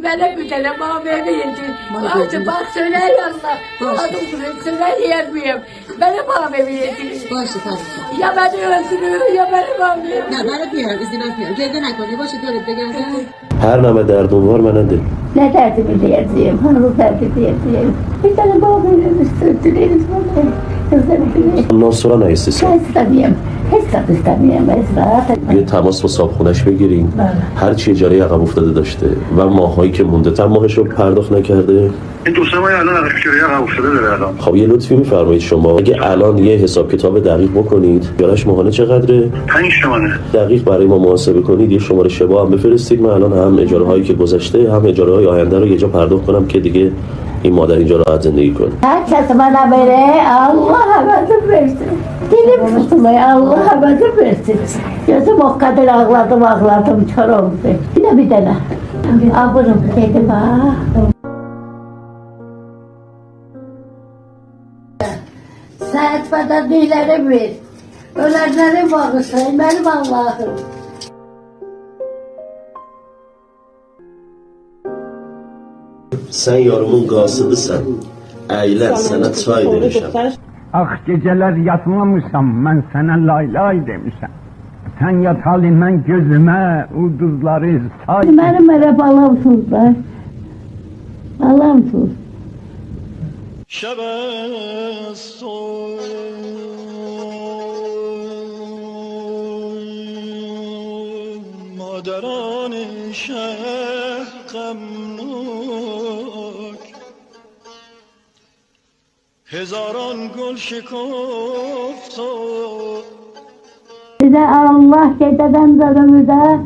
Bana bir tane muhabbeti yedim. Bak söyle yanına. Adım söyleyemiyorum. Bana muhabbeti yedim. باشه فرشته Ya beni öldürüyor ya beni muhabbeti. نه برات میارم ایزی نمیارم گریه نکنی باشه دورت بگردم Her name derdin var bana de. Ne derdimi diyeceğim, hanımı derdi diyeceğim. Bir tane muhabbeti söyleyiniz bana. Kızım Ondan sonra ne istiyorsun? istemiyorum. Hiç istemiyorum. Esra. یه تماس با صاحبخونش بگیریم هر چی اجاره عقب افتاده داشته و ماهایی که مونده تا ماهش رو پرداخت نکرده. این دوست ما الان ازش اجاره عقب افتاده داره الان. خب یه لطفی میفرمایید شما اگه الان یه حساب کتاب دقیق بکنید اجارهش ماهانه چقدره 5 تومنه. دقیق برای ما محاسبه کنید، یه شماره شبا هم بفرستید. من الان هم اجاره هایی که گذشته هم اجاره های آینده رو یه جا پرداخت کنم که دیگه این مادر اینجا راحت زندگی کنه. Herkes bana böyle Allah haberim versin. Dilim tutuluyor Allah haberim versin. Gözüm o kadar ağladım kör oldu. Bir tane. Aburum dedim ha. Sen etmeden neyleri ver. Ölenleri bağışlayın benim Allah'ım. Sen yorumun qasıdısan. Eğlen sana çay demişim. Ah geceler yatmamışam ben sana lay lay demişim. Sen yatalım ben gözüme ulduzları say. Benim öyle balam tuzlar. Balam tuz. شب است و مادران شهر غمناک هزاران گل شکفت و Bir de Allah geceden zarımıza